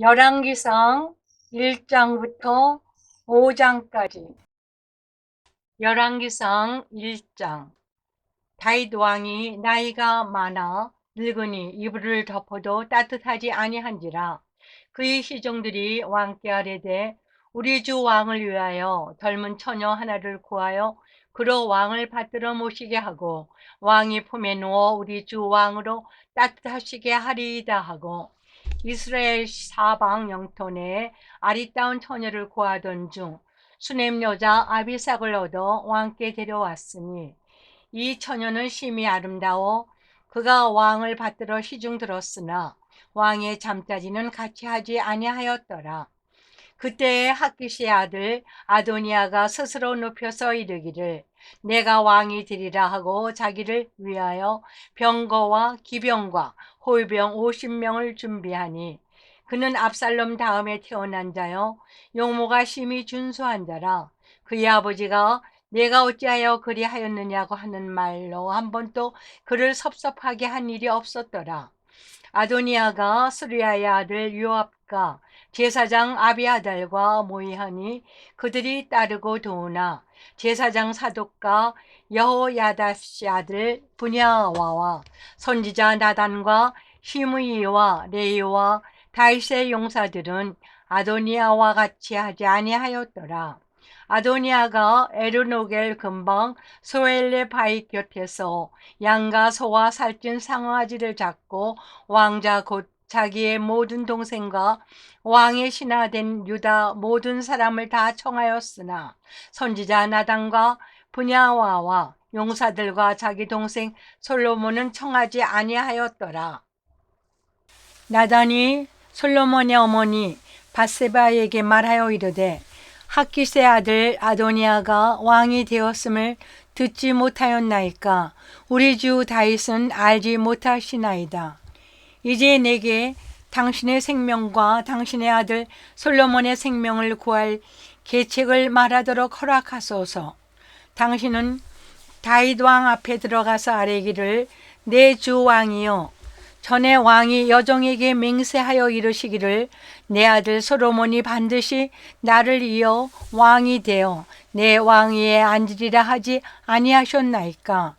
열왕기상 1장부터 5장까지. 열왕기상 1장. 다윗 왕이 나이가 많아 늙으니 이불을 덮어도 따뜻하지 아니한지라. 그의 시종들이 왕께 아뢰되 우리 주 왕을 위하여 젊은 처녀 하나를 구하여 그로 왕을 받들어 모시게 하고 왕이 품에 누워 우리 주 왕으로 따뜻하시게 하리이다 하고 이스라엘 사방 영토 내에 아리따운 처녀를 구하던 중 수넴 여자 아비삭을 얻어 왕께 데려왔으니 이 처녀는 심히 아름다워 그가 왕을 받들어 시중 들었으나 왕의 잠자지는 같이 하지 아니하였더라. 그때에 핫기스의 아들 아도니아가 스스로 눕혀서 이르기를 내가 왕이 되리라 하고 자기를 위하여 병거와 기병과 호위병 50명을 준비하니 그는 압살롬 다음에 태어난 자요 용모가 심히 준수한 자라. 그의 아버지가 내가 어찌하여 그리하였느냐고 하는 말로 한 번도 그를 섭섭하게 한 일이 없었더라. 아도니아가 스루야의 아들 요압과 제사장 아비아달과 모이하니 그들이 따르고 도우나 제사장 사독과 여호야다시 아들 분야와와 선지자 나단과 시므이와 레이와 다윗의 용사들은 아도니아와 같이 하지 아니하였더라. 아도니아가 에르노겔 근방 소엘레 바위 곁에서 양과 소와 살찐 상아지를 잡고 왕자 곧 자기의 모든 동생과 왕의 신하된 유다 모든 사람을 다 청하였으나 선지자 나단과 분야와와 용사들과 자기 동생 솔로몬은 청하지 아니하였더라. 나단이 솔로몬의 어머니 밧세바에게 말하여 이르되 핫기스의 아들 아도니아가 왕이 되었음을 듣지 못하였나이까 우리 주 다윗은 알지 못하시나이다. 이제 내게 당신의 생명과 당신의 아들 솔로몬의 생명을 구할 계책을 말하도록 허락하소서. 당신은 다윗 왕 앞에 들어가서 아뢰기를 내 주 왕이여 전에 왕이 여종에게 맹세하여 이르시기를 내 아들 솔로몬이 반드시 나를 이어 왕이 되어 내 왕위에 앉으리라 하지 아니하셨나이까.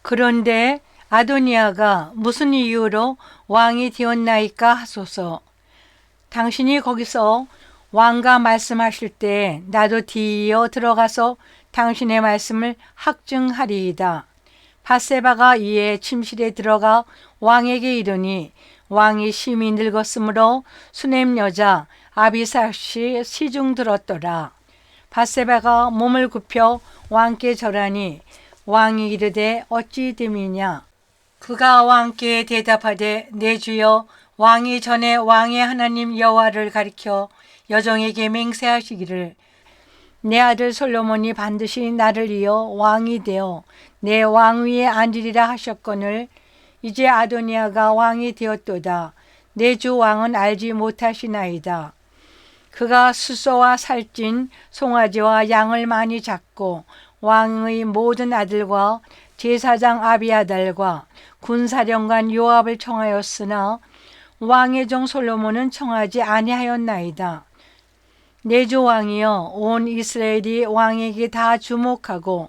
그런데 아도니아가 무슨 이유로 왕이 되었나이까 하소서. 당신이 거기서 왕과 말씀하실 때 나도 뒤이어 들어가서 당신의 말씀을 확증하리이다. 밧세바가 이에 침실에 들어가 왕에게 이르니 왕이 심히 늙었으므로 수넴 여자 아비삭이 시중 들었더라. 밧세바가 몸을 굽혀 왕께 절하니 왕이 이르되 어찌 됨이냐. 그가 왕께 대답하되 내 주여 왕이 전에 왕의 하나님 여호와를 가리켜 여종에게 맹세하시기를 내 아들 솔로몬이 반드시 나를 이어 왕이 되어 내 왕위에 앉으리라 하셨거늘 이제 아도니아가 왕이 되었도다. 내 주 왕은 알지 못하시나이다. 그가 수소와 살찐 송아지와 양을 많이 잡고 왕의 모든 아들과 제사장 아비아달과 군사령관 요압을 청하였으나 왕의 종 솔로몬은 청하지 아니하였나이다. 내 주 왕이여 온 이스라엘이 왕에게 다 주목하고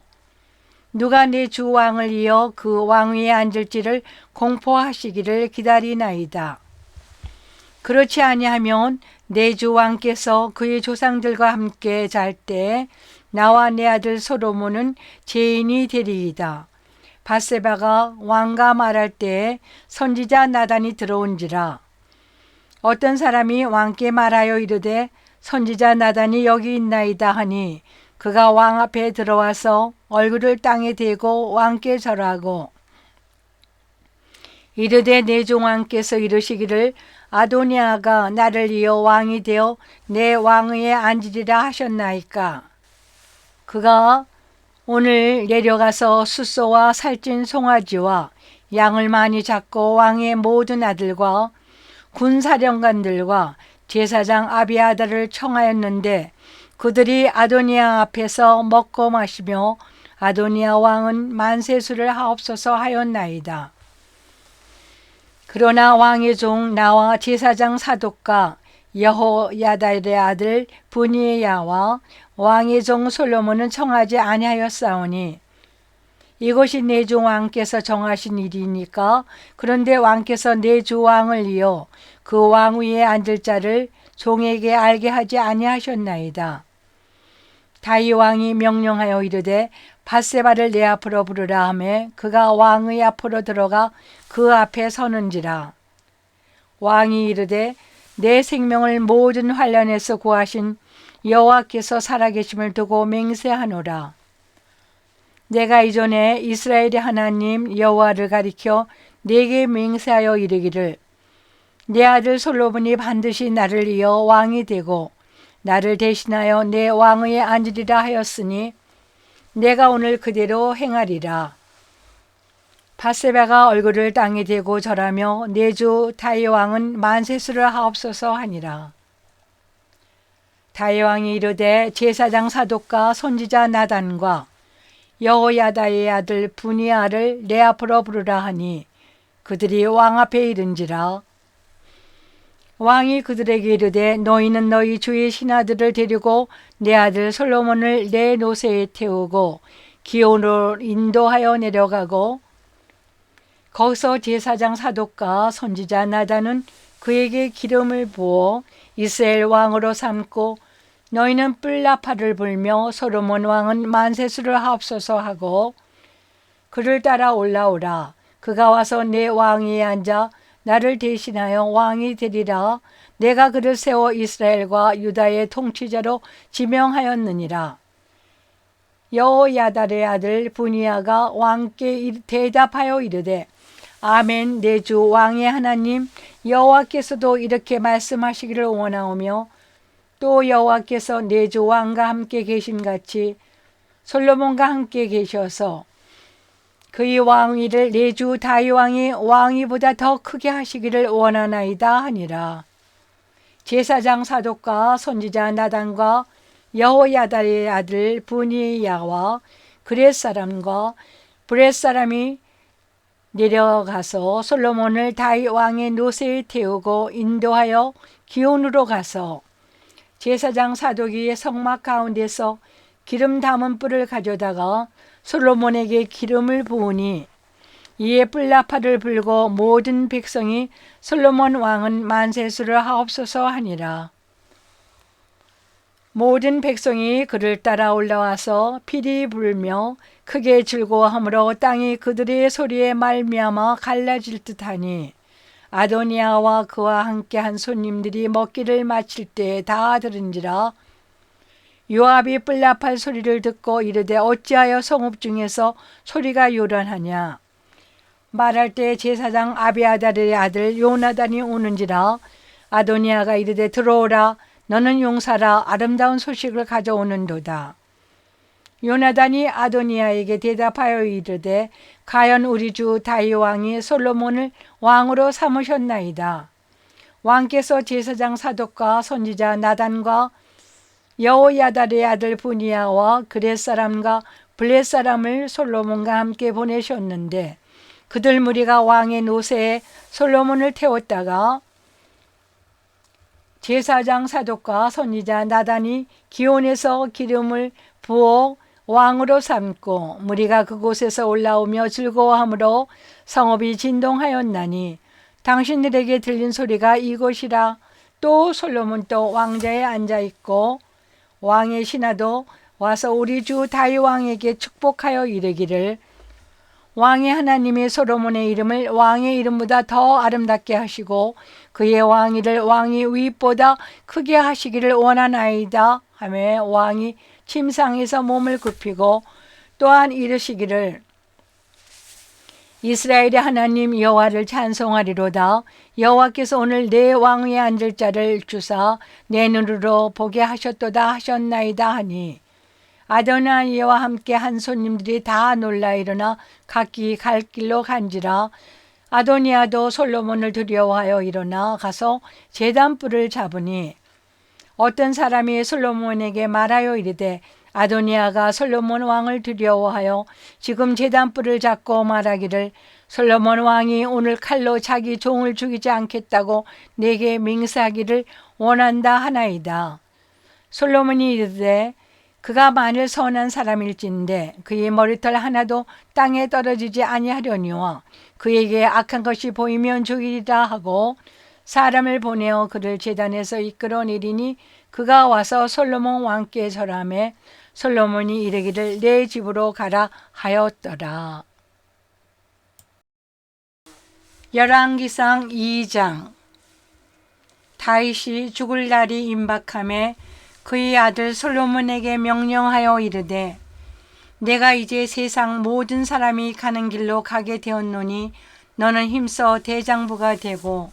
누가 내 주 왕을 이어 그 왕위에 앉을지를 공포하시기를 기다리나이다. 그렇지 아니하면 내 주 왕께서 그의 조상들과 함께 잘 때 나와 내 아들 솔로몬은 죄인이 되리이다. 밧세바가 왕과 말할 때에 선지자 나단이 들어온지라. 어떤 사람이 왕께 말하여 이르되 선지자 나단이 여기 있나이다 하니 그가 왕 앞에 들어와서 얼굴을 땅에 대고 왕께 절하고 이르되 내 종 왕께서 이르시기를 아도니아가 나를 이어 왕이 되어 내 왕위에 앉으리라 하셨나이까. 그가 오늘 내려가서 숫소와 살찐 송아지와 양을 많이 잡고 왕의 모든 아들과 군사령관들과 제사장 아비아달을 청하였는데 그들이 아도니아 앞에서 먹고 마시며 아도니아 왕은 만세수를 하옵소서 하였나이다. 그러나 왕의 종 나와 제사장 사독과 여호야다의 아들 브니야와 왕의 종 솔로몬은 청하지 아니하였사오니 이것이 내 주 왕께서 정하신 일이니까. 그런데 왕께서 내 주 왕을 이어 그 왕 위에 앉을 자를 종에게 알게 하지 아니하셨나이다. 다윗 왕이 명령하여 이르되 밧세바를 내 앞으로 부르라 하매 그가 왕의 앞으로 들어가 그 앞에 서는지라. 왕이 이르되 내 생명을 모든 환난에서 구하신 여호와께서 살아계심을 두고 맹세하노라. 내가 이전에 이스라엘의 하나님 여호와를 가리켜 네게 맹세하여 이르기를 내 아들 솔로몬이 반드시 나를 이어 왕이 되고 나를 대신하여 내 왕위에 앉으리라 하였으니 내가 오늘 그대로 행하리라. 밧세바가 얼굴을 땅에 대고 절하며 내 주 다윗 왕은 만세수를 하옵소서 하니라. 다윗 왕이 이르되 제사장 사독과 선지자 나단과 여호야다의 아들 브니야를 내 앞으로 부르라 하니 그들이 왕 앞에 이른지라. 왕이 그들에게 이르되 너희는 너희 주의 신하들을 데리고 내 아들 솔로몬을 내 노새에 태우고 기온으로 인도하여 내려가고 거기서 제사장 사독과 선지자 나단은 그에게 기름을 부어 이스라엘 왕으로 삼고 너희는 뿔나팔을 불며 솔로몬 왕은 만세수를 하옵소서 하고 그를 따라 올라오라. 그가 와서 내 왕위에 앉아 나를 대신하여 왕이 되리라. 내가 그를 세워 이스라엘과 유다의 통치자로 지명하였느니라. 여호야다의 아들 브니야가 왕께 대답하여 이르되 아멘. 내 주 왕의 하나님 여호와께서도 이렇게 말씀하시기를 원하오며 또 여호와께서 내 주 왕과 함께 계심같이 솔로몬과 함께 계셔서 그의 왕위를 내 주 다윗 왕이 왕위보다 더 크게 하시기를 원하나이다 하니라. 제사장 사독과 선지자 나단과 여호야다의 아들 브니야와 그렛 사람과 브렛 사람이 내려가서 솔로몬을 다윗 왕의 노새에 태우고 인도하여 기온으로 가서 제사장 사독이 성막 가운데서 기름 담은 뿔을 가져다가 솔로몬에게 기름을 부으니 이에 뿔나팔을 불고 모든 백성이 솔로몬 왕은 만세수를 하옵소서 하니라. 모든 백성이 그를 따라 올라와서 피리 불며 크게 즐거워하므로 땅이 그들의 소리에 말미암아 갈라질 듯하니 아도니아와 그와 함께한 손님들이 먹기를 마칠 때에 다 들은지라. 요압이 뿔나팔 소리를 듣고 이르되 어찌하여 성읍 중에서 소리가 요란하냐. 말할 때 제사장 아비아달의 아들 요나단이 오는지라. 아도니아가 이르되 들어오라. 너는 용사라. 아름다운 소식을 가져오는도다. 요나단이 아도니아에게 대답하여 이르되 가연 우리 주 다윗 왕이 솔로몬을 왕으로 삼으셨나이다. 왕께서 제사장 사독과 선지자 나단과 여호야달의 아들 브니야와 그렛 사람과 블렛 사람을 솔로몬과 함께 보내셨는데 그들 무리가 왕의 노새에 솔로몬을 태웠다가 제사장 사독과 선지자 나단이 기온에서 기름을 부어 왕으로 삼고 무리가 그곳에서 올라오며 즐거워하므로 성읍이 진동하였나니 당신들에게 들린 소리가 이것이라. 또 솔로몬도 왕자에 앉아있고 왕의 신하도 와서 우리 주 다윗 왕에게 축복하여 이르기를 왕의 하나님이 솔로몬의 이름을 왕의 이름보다 더 아름답게 하시고 그의 왕위를 왕의 위보다 크게 하시기를 원하나이다 하며 왕이 침상에서 몸을 굽히고 또한 이르시기를 이스라엘의 하나님 여호와를 찬송하리로다. 여호와께서 오늘 내 왕위에 앉을 자를 주사 내 눈으로 보게 하셨도다 하셨나이다 하니 아도니아와 함께 한 손님들이 다 놀라 일어나 각기 갈 길로 간지라. 아도니아도 솔로몬을 두려워하여 일어나 가서 제단불을 잡으니 어떤 사람이 솔로몬에게 말하여 이르되 아도니아가 솔로몬 왕을 두려워하여 지금 제단불을 잡고 말하기를 솔로몬 왕이 오늘 칼로 자기 종을 죽이지 않겠다고 내게 맹세하기를 원한다 하나이다. 솔로몬이 이르되 그가 만일 선한 사람일진데 그의 머리털 하나도 땅에 떨어지지 아니하려니와 그에게 악한 것이 보이면 죽이리라 하고 사람을 보내어 그를 제단에서 이끌어내리니 그가 와서 솔로몬 왕께 절하매 솔로몬이 이르기를 내 집으로 가라 하였더라. 열왕기상 2장. 다윗이 죽을 날이 임박하매 그의 아들 솔로몬에게 명령하여 이르되 내가 이제 세상 모든 사람이 가는 길로 가게 되었노니 너는 힘써 대장부가 되고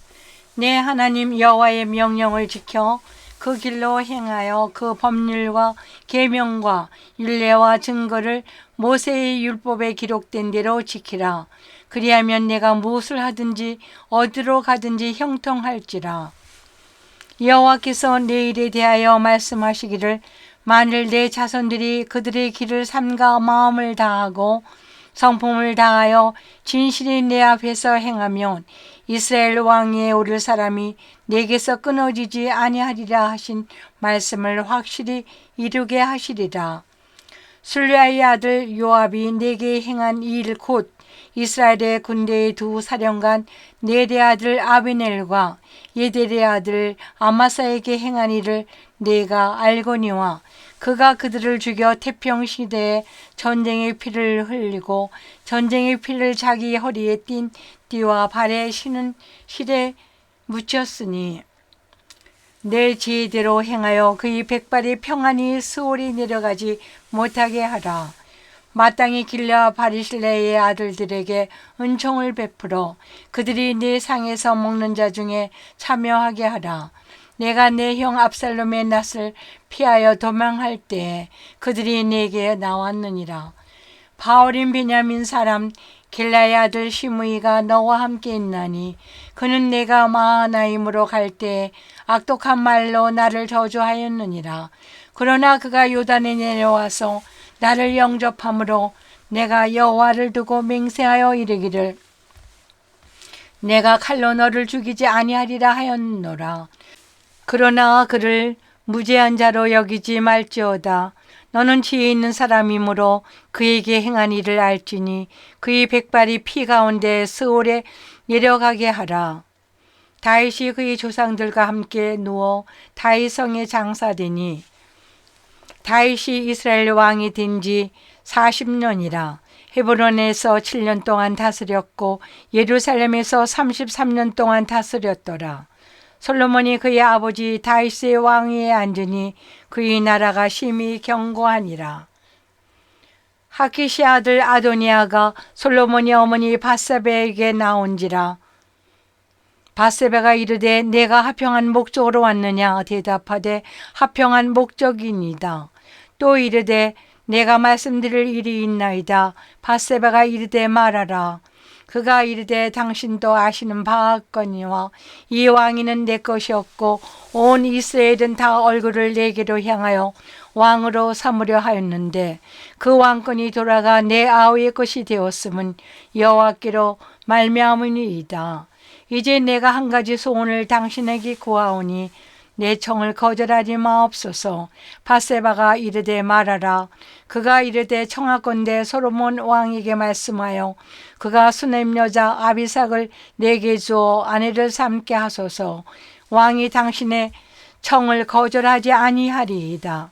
내 하나님 여호와의 명령을 지켜 그 길로 행하여 그 법률과 계명과 율례와 증거를 모세의 율법에 기록된 대로 지키라. 그리하면 내가 무엇을 하든지 어디로 가든지 형통할지라. 여호와께서 내 일에 대하여 말씀하시기를 만일 내 자손들이 그들의 길을 삼가 마음을 다하고 성품을 다하여 진실이 내 앞에서 행하면 이스라엘 왕위에 오를 사람이 내게서 끊어지지 아니하리라 하신 말씀을 확실히 이루게 하시리라. 술레아의 아들 요압이 내게 행한 이 일 곧 이스라엘의 군대의 두 사령관 네레 아들 아비넬과 예델의 아들 아마사에게 행한 일을 내가 알거니와 그가 그들을 죽여 태평시대에 전쟁의 피를 흘리고 전쟁의 피를 자기 허리에 띤 띠와 발에 신은 실에 묻혔으니 내 지혜대로 행하여 그의 백발이 평안히 스올이 내려가지 못하게 하라. 마땅히 길라 바리실레의 아들들에게 은총을 베풀어 그들이 내 상에서 먹는 자 중에 참여하게 하라. 내가 내 형 압살롬의 낯을 피하여 도망할 때에 그들이 내게 나왔느니라. 바울인 베냐민 사람 길라의 아들 시므이가 너와 함께 있나니 그는 내가 마하나임으로 갈 때에 악독한 말로 나를 저주하였느니라. 그러나 그가 요단에 내려와서 나를 영접함으로 내가 여호와를 두고 맹세하여 이르기를 내가 칼로 너를 죽이지 아니하리라 하였노라. 그러나 그를 무죄한 자로 여기지 말지어다. 너는 지혜 있는 사람이므로 그에게 행한 일을 알지니 그의 백발이 피 가운데 스올에 내려가게 하라. 다윗이 그의 조상들과 함께 누워 다윗 성에 장사되니 다윗이 이스라엘 왕이 된 지 40년이라. 헤브론에서 7년 동안 다스렸고 예루살렘에서 33년 동안 다스렸더라. 솔로몬이 그의 아버지 다윗의 왕위에 앉으니 그의 나라가 심히 견고하니라. 하키시 아들 아도니아가 솔로몬의 어머니 밧세바에게 나온지라. 밧세바가 이르되 내가 합평한 목적으로 왔느냐 대답하되 합평한 목적이니이다. 또 이르되 내가 말씀드릴 일이 있나이다. 밧세바가 이르되 말하라. 그가 이르되 당신도 아시는 바거니와 이 왕위는 내 것이었고 온 이스라엘은 다 얼굴을 내게로 향하여 왕으로 삼으려 하였는데 그 왕권이 돌아가 내 아우의 것이 되었음은 여호와께로 말미암으니이다. 이제 내가 한 가지 소원을 당신에게 구하오니 내 청을 거절하지 마옵소서. 밧세바가 이르되 말하라. 그가 이르되 청하건대 솔로몬 왕에게 말씀하여 그가 수넴 여자 아비삭을 내게 주어 아내를 삼게 하소서. 왕이 당신의 청을 거절하지 아니하리이다.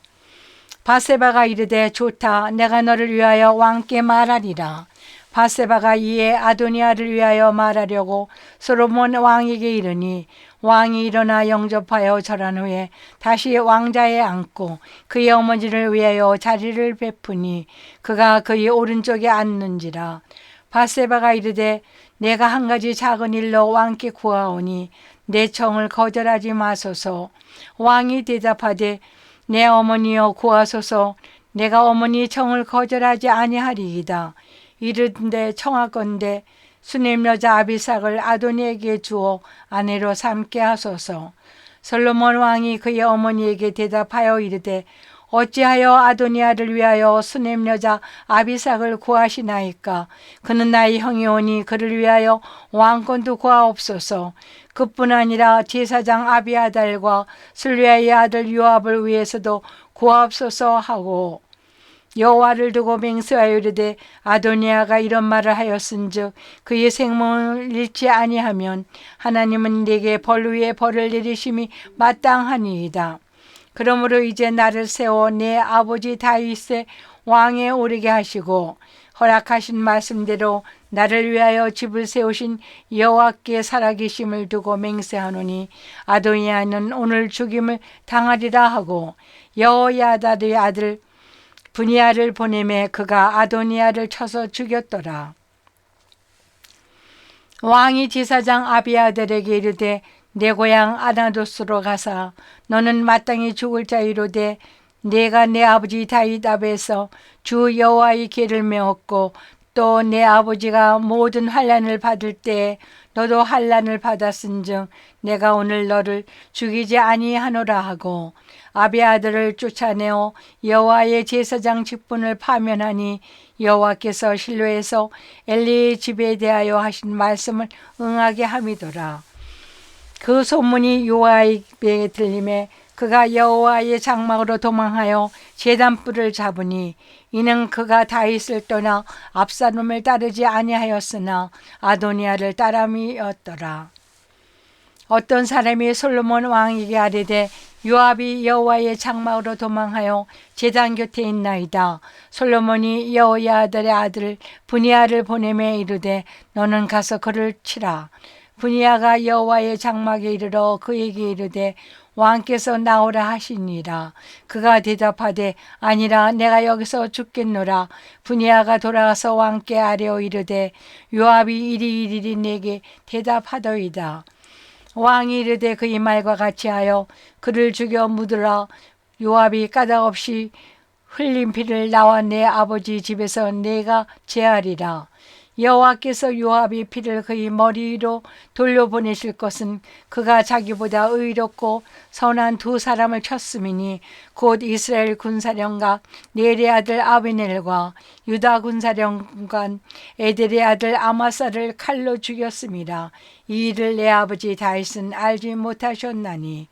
밧세바가 이르되 좋다. 내가 너를 위하여 왕께 말하리라. 밧세바가 이에 아도니아를 위하여 말하려고 솔로몬 왕에게 이르니 왕이 일어나 영접하여 절한 후에 다시 왕자에 앉고 그의 어머니를 위하여 자리를 베푸니 그가 그의 오른쪽에 앉는지라. 밧세바가 이르되 내가 한 가지 작은 일로 왕께 구하오니 내 청을 거절하지 마소서. 왕이 대답하되 내 어머니여 구하소서. 내가 어머니 청을 거절하지 아니하리이다. 이른데 청하건대 수넴 여자 아비삭을 아도니에게 주어 아내로 삼게 하소서. 솔로몬 왕이 그의 어머니에게 대답하여 이르되 어찌하여 아도니아를 위하여 수넴 여자 아비삭을 구하시나이까. 그는 나의 형이오니 그를 위하여 왕권도 구하옵소서. 그뿐 아니라 제사장 아비아달과 술리아의 아들 요압을 위해서도 구하옵소서 하고 여호와를 두고 맹세하여 이르되 아도니아가 이런 말을 하였은즉 그의 생명을 잃지 아니하면 하나님은 네게 벌 위에 벌을 내리심이 마땅하니이다. 그러므로 이제 나를 세워 내 아버지 다윗의 왕에 오르게 하시고 허락하신 말씀대로 나를 위하여 집을 세우신 여호와께 살아계심을 두고 맹세하노니 아도니아는 오늘 죽임을 당하리라 하고 여호야다의 아들 분이야를 보내매 그가 아도니아를 쳐서 죽였더라. 왕이 제사장 아비아들에게 이르되 내 고향 아나도스로 가사 너는 마땅히 죽을 자이로되 내가 내 아버지 다윗 앞에서 주 여호와의 계를 메었고 또 내 아버지가 모든 환난을 받을 때에 너도 환난을 받았은즉 내가 오늘 너를 죽이지 아니하노라 하고 아비아들을 쫓아내어 여호와의 제사장 직분을 파면하니 여호와께서 실로에서 엘리의 집에 대하여 하신 말씀을 응하게 함이더라. 그 소문이 요압에게 들림에 그가 여호와의 장막으로 도망하여 제단불을 잡으니 이는 그가 다윗을 떠나 압살롬을 따르지 아니하였으나 아도니아를 따름이었더라. 어떤 사람이 솔로몬 왕에게 아뢰되 요압이 여호와의 장막으로 도망하여 제단 곁에 있나이다. 솔로몬이 여호야다의 아들 분이야를 보내매 이르되 너는 가서 그를 치라. 분이야가 여호와의 장막에 이르러 그에게 이르되 왕께서 나오라 하시니라. 그가 대답하되 아니라 내가 여기서 죽겠노라. 분이야가 돌아가서 왕께 아뢰어 이르되 요압이 이리이리 내게 대답하더이다. 왕이 이르되 그의 말과 같이 하여 그를 죽여 묻으라. 요압이 까닭없이 흘린 피를 나와 내 아버지 집에서 내가 제하리라. 여호와께서 요압의 피를 그의 머리로 돌려보내실 것은 그가 자기보다 의롭고 선한 두 사람을 쳤음이니 곧 이스라엘 군사령관 넬의 아들 아비넬과 유다 군사령관 에델의 아들 아마사를 칼로 죽였음이라. 이 일을 내 아버지 다윗은 알지 못하셨나니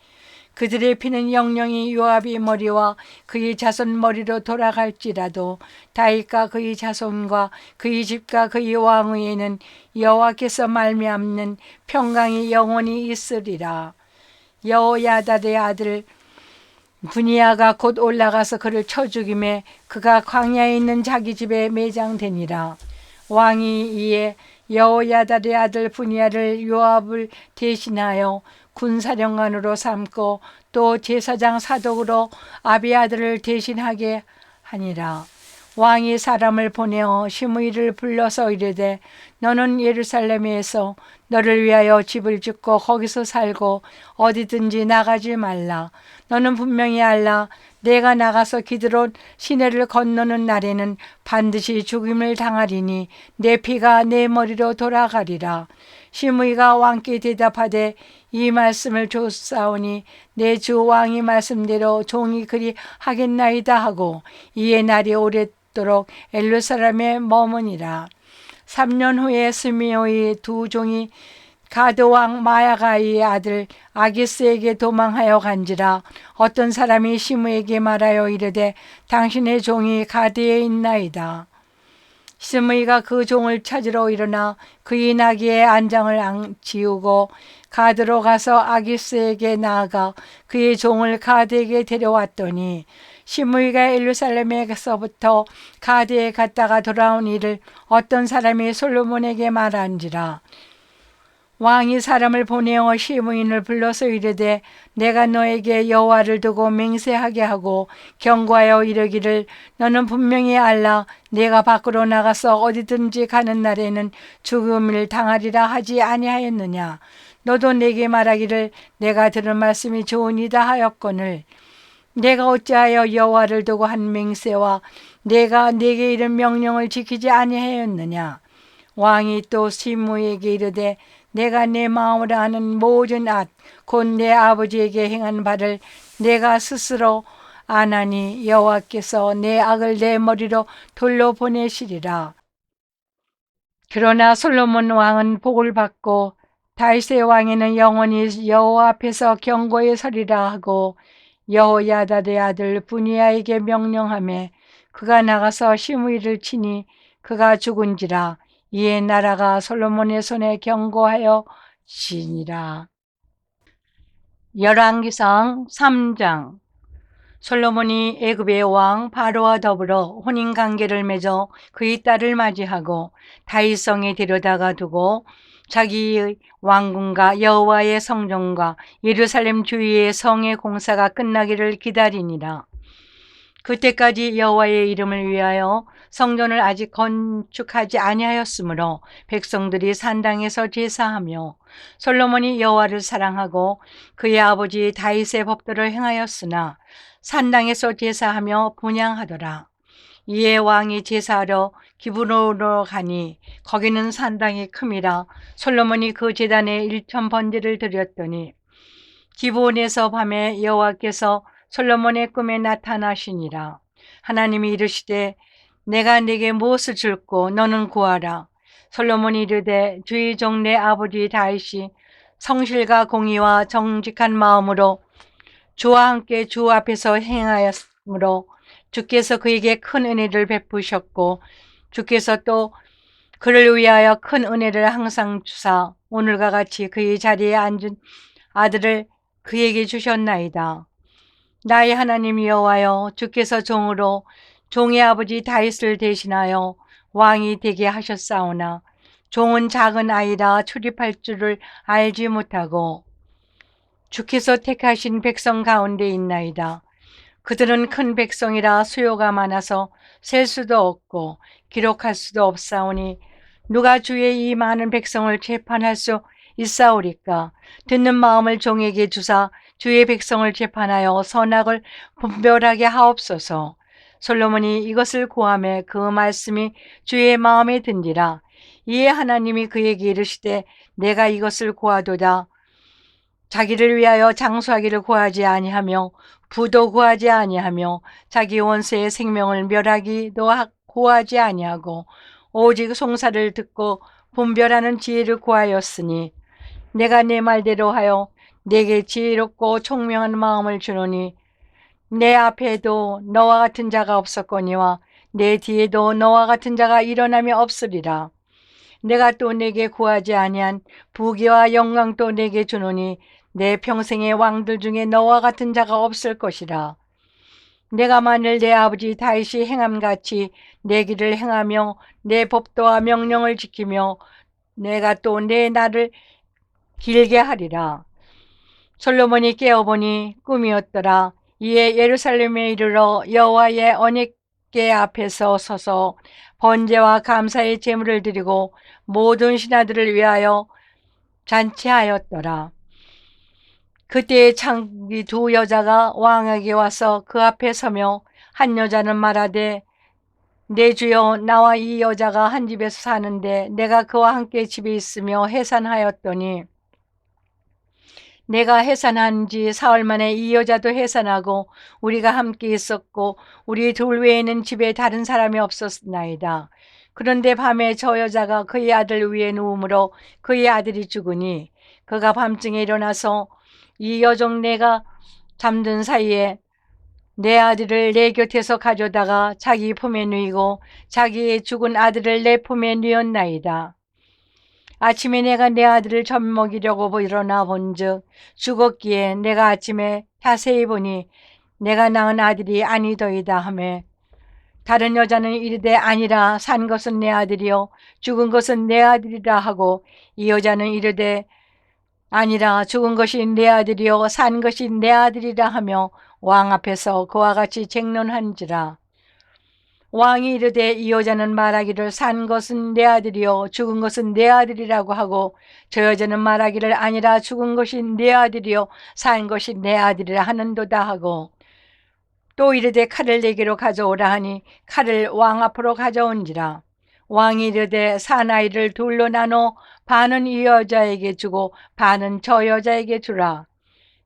그들의 피는 영영이 요압의 머리와 그의 자손 머리로 돌아갈지라도 다윗과 그의 자손과 그의 집과 그의 왕위에는 여호와께서 말미암는 평강이 영원히 있으리라. 여호야다의 아들 분이야가 곧 올라가서 그를 쳐 죽이매 그가 광야에 있는 자기 집에 매장되니라. 왕이 이에 여호야다의 아들 분이야를 요압을 대신하여 군사령관으로 삼고 또 제사장 사독으로 아비아들을 대신하게 하니라. 왕이 사람을 보내어 시므이를 불러서 이르되 너는 예루살렘에서 너를 위하여 집을 짓고 거기서 살고 어디든지 나가지 말라. 너는 분명히 알라. 내가 나가서 기드론 시내를 건너는 날에는 반드시 죽임을 당하리니 내 피가 내 머리로 돌아가리라. 시므이가 왕께 대답하되 이 말씀을 줬사오니 내 주 왕이 말씀대로 종이 그리 하겠나이다 하고 이에 날이 오랫도록 엘루사람에 머무니라. 3년 후에 스미오의 두 종이 가드왕 마야가의 아들 아기스에게 도망하여 간지라. 어떤 사람이 시므에게 말하여 이르되 당신의 종이 가드에 있나이다. 시므이가 그 종을 찾으러 일어나 그의 나귀의 안장을 지우고 가드로 가서 아기스에게 나아가 그의 종을 가드에게 데려왔더니 시므이가 예루살렘에서부터 가드에 갔다가 돌아온 일을 어떤 사람이 솔로몬에게 말한지라. 왕이 사람을 보내어 시므이를 불러서 이르되 내가 너에게 여호와를 두고 맹세하게 하고 경고하여 이르기를 너는 분명히 알라. 내가 밖으로 나가서 어디든지 가는 날에는 죽음을 당하리라 하지 아니하였느냐. 너도 내게 말하기를 내가 들은 말씀이 좋으니다 하였거늘 내가 어찌하여 여호와를 두고 한 맹세와 내가 네게 이른 명령을 지키지 아니하였느냐. 왕이 또 시므이에게 이르되 내가 내 마음으로 하는 모든 앗 곧 내 아버지에게 행한 바를 내가 스스로 아나니 여호와께서 내 악을 내 머리로 돌로 보내시리라. 그러나 솔로몬 왕은 복을 받고 다윗의 왕에는 영원히 여호와 앞에서 경고에 서리라 하고 여호야다의 아들 분이야에게 명령하매 그가 나가서 시므이를 치니 그가 죽은지라. 이에 나라가 솔로몬의 손에 경고하여 지니라. 열왕기상 3장. 솔로몬이 애굽의 왕 바로와 더불어 혼인관계를 맺어 그의 딸을 맞이하고 다윗성에 데려다가 두고 자기의 왕궁과 여호와의 성전과 예루살렘 주위의 성의 공사가 끝나기를 기다리니라. 그때까지 여호와의 이름을 위하여 성전을 아직 건축하지 아니하였으므로 백성들이 산당에서 제사하며 솔로몬이 여호와를 사랑하고 그의 아버지 다윗의 법도를 행하였으나 산당에서 제사하며 분향하더라. 이에 왕이 제사하러 기브론으로 가니 거기는 산당이 큼이라 솔로몬이 그 제단에 1,000번제를 드렸더니 기브온에서 밤에 여호와께서 솔로몬의 꿈에 나타나시니라. 하나님이 이르시되 내가 네게 무엇을 줄고 너는 구하라. 솔로몬이 이르되 주의 종 내 아버지 다윗이 성실과 공의와 정직한 마음으로 주와 함께 주 앞에서 행하였으므로 주께서 그에게 큰 은혜를 베푸셨고 주께서 또 그를 위하여 큰 은혜를 항상 주사 오늘과 같이 그의 자리에 앉은 아들을 그에게 주셨나이다. 나의 하나님 여호와여, 주께서 종으로 종의 아버지 다윗을 대신하여 왕이 되게 하셨사오나 종은 작은 아이라 출입할 줄을 알지 못하고 주께서 택하신 백성 가운데 있나이다. 그들은 큰 백성이라 수요가 많아서 셀 수도 없고 기록할 수도 없사오니 누가 주의 이 많은 백성을 재판할 수 있사오리까? 듣는 마음을 종에게 주사 주의 백성을 재판하여 선악을 분별하게 하옵소서. 솔로몬이 이것을 구하매 그 말씀이 주의 마음에 든지라. 이에 하나님이 그에게 이르시되 내가 이것을 구하도다. 자기를 위하여 장수하기를 구하지 아니하며 부도 구하지 아니하며 자기 원수의 생명을 멸하기도 구하지 아니하고 오직 송사를 듣고 분별하는 지혜를 구하였으니 내가 내 말대로 하여 내게 지혜롭고 총명한 마음을 주노니 내 앞에도 너와 같은 자가 없었거니와 내 뒤에도 너와 같은 자가 일어남이 없으리라. 내가 또 내게 구하지 아니한 부귀와 영광도 내게 주노니 내 평생의 왕들 중에 너와 같은 자가 없을 것이라. 내가 만일 내 아버지 다윗이 행함같이 내 길을 행하며 내 법도와 명령을 지키며 내가 또 내 날을 길게 하리라. 솔로몬이 깨어보니 꿈이었더라. 이에 예루살렘에 이르러 여호와의 언약궤 앞에서 서서 번제와 감사의 제물을 드리고 모든 신하들을 위하여 잔치하였더라. 그때 창기 두 여자가 왕에게 와서 그 앞에 서며 한 여자는 말하되 내 주여, 나와 이 여자가 한 집에서 사는데 내가 그와 함께 집에 있으며 해산하였더니 내가 해산한 지 사흘 만에 이 여자도 해산하고 우리가 함께 있었고 우리 둘 외에는 집에 다른 사람이 없었나이다. 그런데 밤에 저 여자가 그의 아들 위에 누움으로 그의 아들이 죽으니 그가 밤중에 일어나서 이 여종 내가 잠든 사이에 내 아들을 내 곁에서 가져다가 자기 품에 누이고 자기의 죽은 아들을 내 품에 누였나이다. 아침에 내가 내 아들을 젖먹이려고 일어나 본즉 죽었기에 내가 아침에 자세히 보니 내가 낳은 아들이 아니더이다 하며 다른 여자는 이르되 아니라 산 것은 내 아들이요 죽은 것은 내 아들이라 하고 이 여자는 이르되 아니라 죽은 것이 내 아들이요 산 것이 내 아들이라 하며 왕 앞에서 그와 같이 쟁론한지라. 왕이 이르되 이 여자는 말하기를 산 것은 내 아들이요 죽은 것은 내 아들이라고 하고 저 여자는 말하기를 아니라 죽은 것이 내 아들이요 산 것이 내 아들이라 하는도다 하고 또 이르되 칼을 내게로 가져오라 하니 칼을 왕 앞으로 가져온지라. 왕이 이르되 사나이를 둘로 나눠 반은 이 여자에게 주고 반은 저 여자에게 주라.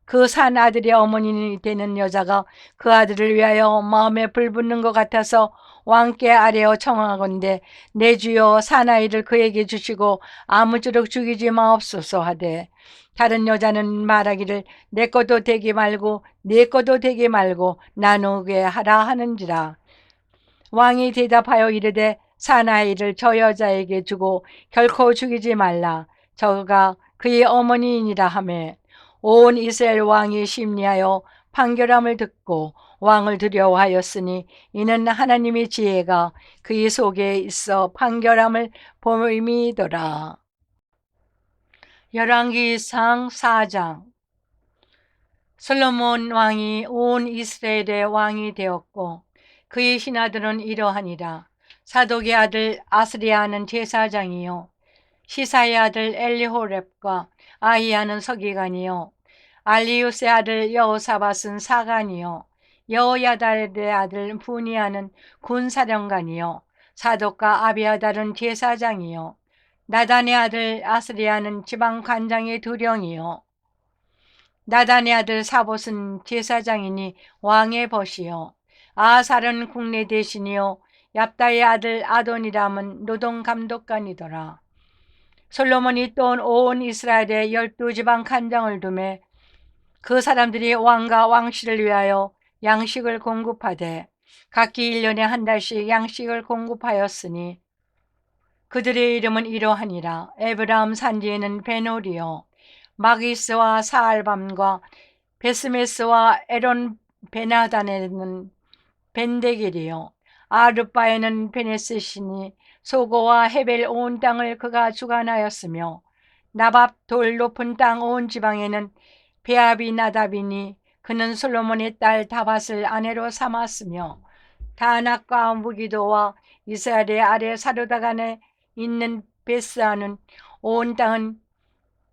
그 산 아들의 어머니 되는 여자가 그 아들을 위하여 마음에 불붙는 것 같아서 왕께 아뢰어 청하건대 내 주여 사나이를 그에게 주시고 아무쪼록 죽이지 마옵소서 하되 다른 여자는 말하기를 내 것도 되게 말고 네 것도 되게 말고 나누게 하라 하는지라. 왕이 대답하여 이르되 사나이를 저 여자에게 주고 결코 죽이지 말라. 저가 그의 어머니이니라 하매 온 이스라엘 왕이 심리하여 판결함을 듣고 왕을 두려워하였으니 이는 하나님의 지혜가 그의 속에 있어 판결함을 봄임이더라. 열왕기상 4장. 솔로몬 왕이 온 이스라엘의 왕이 되었고 그의 신하들은 이러하니라. 사독의 아들 아스리야는 제사장이요 시사의 아들 엘리호렙과 아히야는 서기관이요 알리우스의 아들 여호사밧은 사관이요 여호야달의 아들 부니아는 군사령관이요 사독과 아비아달은 제사장이요 나단의 아들 아스리야는 지방관장의 두령이요 나단의 아들 사봇은 제사장이니 왕의 벗이요 아살은 국내 대신이요 얍다의 아들 아도니람은 노동감독관이더라. 솔로몬이 또 온 이스라엘에 12지방 관장을 두매 그 사람들이 왕과 왕실을 위하여 양식을 공급하되 각기 1년에 한 달씩 양식을 공급하였으니 그들의 이름은 이러하니라. 에브라임 산지에는 베놀이요 마기스와 사알밤과 베스메스와 에론 베나단에는 벤데겔이요 아르바에는 베네스시니 소고와 헤벨 온 땅을 그가 주관하였으며 나밥 돌 높은 땅 온 지방에는 베아비 나답이니 그는 솔로몬의 딸 다밧을 아내로 삼았으며 다낙과 무기도와 이스라엘의 아래 사르다간에 있는 베스아는 온 땅은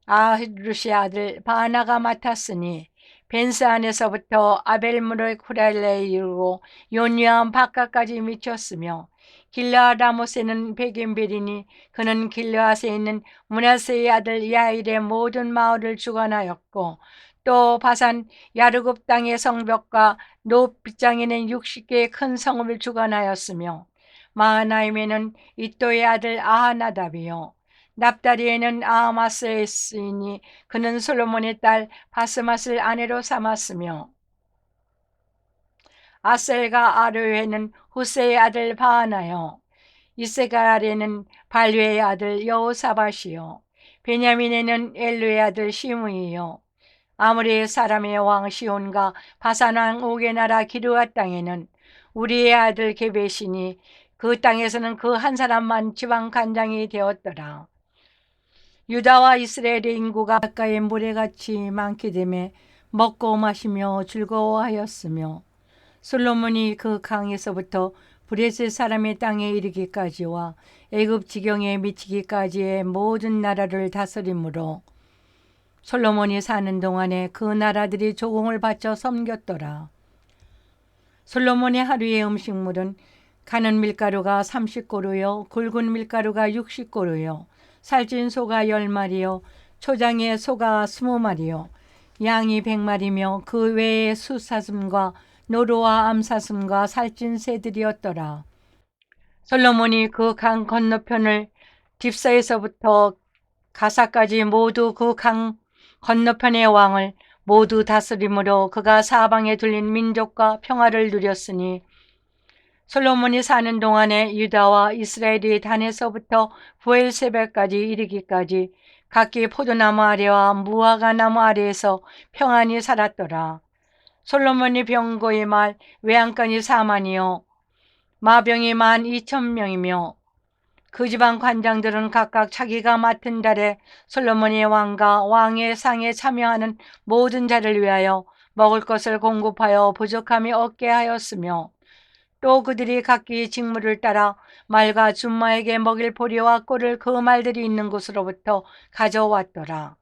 아흐루시 아들 바나가 맡았으니 벤스안에서부터 아벨무르 쿠랄레에 이르고 요니암 바깥까지 미쳤으며 길르앗 라모스에는 베긴벨이니 그는 길르앗에 있는 므낫세의 아들 야일의 모든 마을을 주관하였고 또 바산 야르굽 땅의 성벽과 높빗장에는 60개의 큰 성읍을 주관하였으며 마하나임에는 이또의 아들 아하나답이요 납다리에는 아마스에스이니 그는 솔로몬의 딸 바스맛을 아내로 삼았으며 아셀과 아르에는 후세의 아들 바하나요 이세갈에는 발류의 아들 여호사밧이요 베냐민에는 엘루의 아들 시므이요 아므리의 사람의 왕 시온과 바산 왕 옥의 나라 기르앗 땅에는 우리의 아들 게벳이니 그 땅에서는 그 한 사람만 지방 관장이 되었더라. 유다와 이스라엘의 인구가 바닷가에 모래같이 많게 되매 먹고 마시며 즐거워하였으며 솔로몬이 그 강에서부터 브레스 사람의 땅에 이르기까지와 애굽 지경에 미치기까지의 모든 나라를 다스림으로 솔로몬이 사는 동안에 그 나라들이 조공을 바쳐 섬겼더라. 솔로몬의 하루의 음식물은 가는 밀가루가 30고루요 굵은 밀가루가 60고루요 살찐 소가 10마리요 초장의 소가 20마리요 양이 100마리며 그 외에 숫사슴과 노루와 암사슴과 살찐 새들이었더라. 솔로몬이 그 강 건너편을 딥사에서부터 가사까지 모두 그 강 건너편의 왕을 모두 다스림으로 그가 사방에 둘린 민족과 평화를 누렸으니 솔로몬이 사는 동안에 유다와 이스라엘이 단에서부터 부엘세벨까지 이르기까지 각기 포도나무 아래와 무화과 나무 아래에서 평안히 살았더라. 솔로몬이 병거의 말 외양간이 4만이요 마병이 12,000명이며 그 지방 관장들은 각각 자기가 맡은 달에 솔로몬의 왕과 왕의 상에 참여하는 모든 자를 위하여 먹을 것을 공급하여 부족함이 없게 하였으며 또 그들이 각기 직무를 따라 말과 준마에게 먹일 보리와 꿀을 그 말들이 있는 곳으로부터 가져왔더라.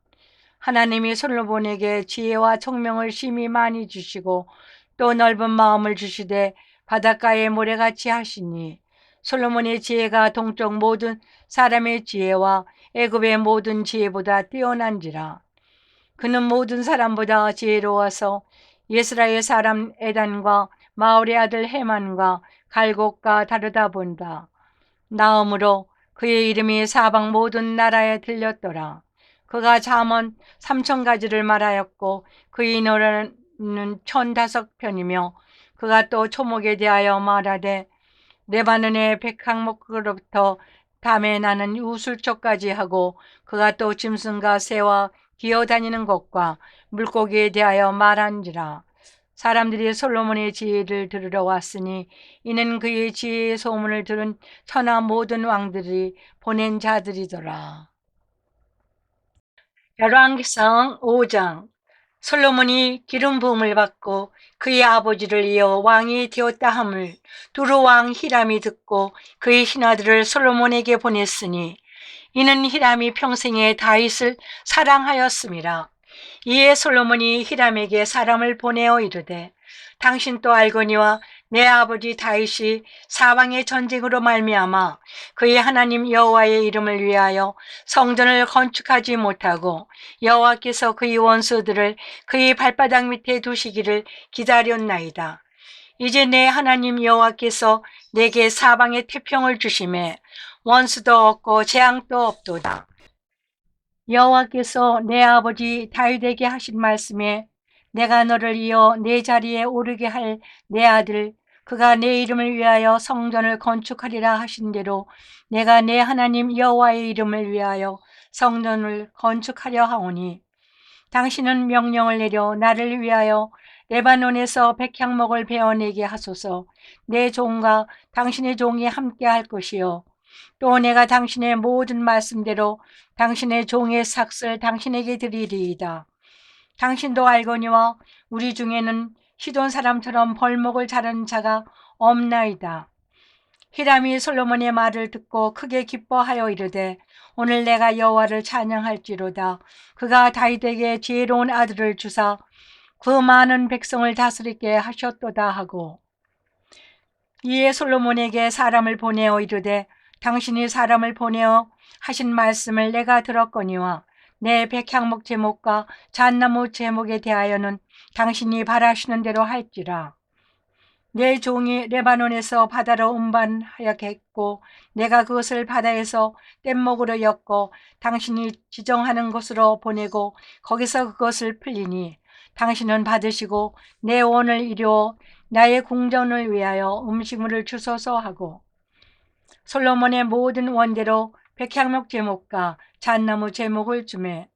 하나님이 솔로몬에게 지혜와 총명을 심히 많이 주시고 또 넓은 마음을 주시되 바닷가에 모래같이 하시니 솔로몬의 지혜가 동쪽 모든 사람의 지혜와 애굽의 모든 지혜보다 뛰어난지라. 그는 모든 사람보다 지혜로워서 이스라엘 사람 에단과 마올의 아들 헤만과 갈곡과 다르다 본다. 나음으로 그의 이름이 사방 모든 나라에 들렸더라. 그가 잠언 3,000가지를 말하였고 그의 노래는 1,005편이며 그가 또 초목에 대하여 말하되 레바논의 백향목으로부터 담에 나는 우술초까지 하고 그가 또 짐승과 새와 기어다니는 것과 물고기에 대하여 말한지라. 사람들이 솔로몬의 지혜를 들으러 왔으니 이는 그의 지혜의 소문을 들은 천하 모든 왕들이 보낸 자들이더라. 열왕기상 5장. 솔로몬이 기름 부음을 받고 그의 아버지를 이어 왕이 되었다 함을 두루 왕 히람이 듣고 그의 신하들을 솔로몬에게 보냈으니 이는 히람이 평생에 다윗을 사랑하였음이라. 이에 솔로몬이 히람에게 사람을 보내어 이르되 당신 또 알거니와 내 아버지 다윗이 사방의 전쟁으로 말미암아 그의 하나님 여호와의 이름을 위하여 성전을 건축하지 못하고 여호와께서 그의 원수들을 그의 발바닥 밑에 두시기를 기다렸나이다. 이제 내 하나님 여호와께서 내게 사방의 태평을 주심에 원수도 없고 재앙도 없도다. 여호와께서 내 아버지 다윗에게 하신 말씀에 내가 너를 이어 내 자리에 오르게 할 내 아들 그가 내 이름을 위하여 성전을 건축하리라 하신 대로 내가 내 하나님 여호와의 이름을 위하여 성전을 건축하려 하오니 당신은 명령을 내려 나를 위하여 레바논에서 백향목을 베어내게 하소서. 내 종과 당신의 종이 함께 할 것이요 또 내가 당신의 모든 말씀대로 당신의 종의 삭슬 당신에게 드리리이다. 당신도 알거니와 우리 중에는 시돈 사람처럼 벌목을 자르는 자가 없나이다. 히람이 솔로몬의 말을 듣고 크게 기뻐하여 이르되 오늘 내가 여호와를 찬양할지로다. 그가 다윗에게 지혜로운 아들을 주사 그 많은 백성을 다스리게 하셨도다 하고 이에 솔로몬에게 사람을 보내어 이르되 당신이 사람을 보내어 하신 말씀을 내가 들었거니와 내 백향목 제목과 잣나무 제목에 대하여는 당신이 바라시는 대로 할지라. 내 종이 레바논에서 바다로 운반하였겠고 내가 그것을 바다에서 뗏목으로 엮고 당신이 지정하는 곳으로 보내고 거기서 그것을 풀리니 당신은 받으시고 내 원을 이루어 나의 궁전을 위하여 음식물을 주소서 하고 솔로몬의 모든 원대로 백향목 제목과 잣나무 제목을 주매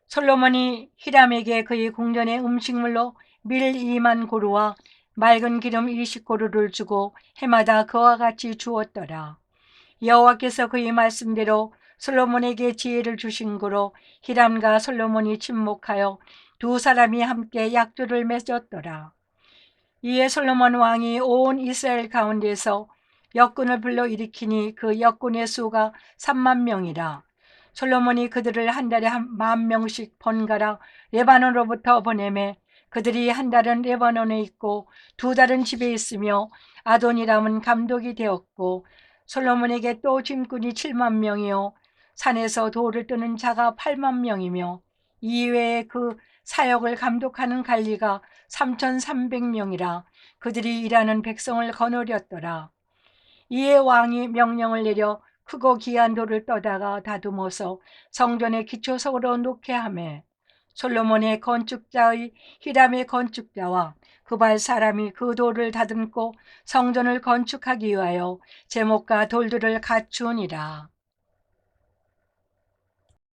솔로몬이 히람에게 그의 궁전의 음식물로 밀 2만 고루와 맑은 기름 20고루를 주고 해마다 그와 같이 주었더라. 여호와께서 그의 말씀대로 솔로몬에게 지혜를 주신 고로 히람과 솔로몬이 친목하여 두 사람이 함께 약조를 맺었더라. 이에 솔로몬 왕이 온 이스라엘 가운데서 역군을 불러 일으키니 그 역군의 수가 3만 명이라. 솔로몬이 그들을 한 달에 10,000명씩 번갈아 레바논으로부터 보내매 그들이 한 달은 레바논에 있고 두 달은 집에 있으며 아도니람은 감독이 되었고 솔로몬에게 또 짐꾼이 7만 명이요 산에서 돌을 뜨는 자가 8만 명이며 이외에 그 사역을 감독하는 관리가 3,300명이라. 그들이 일하는 백성을 거느렸더라. 이에 왕이 명령을 내려 크고 귀한 돌을 떠다가 다듬어서 성전의 기초석으로 놓게 하매 솔로몬의 건축자의 히람의 건축자와 그발 사람이 그 돌을 다듬고 성전을 건축하기 위하여 제목과 돌들을 갖추니라.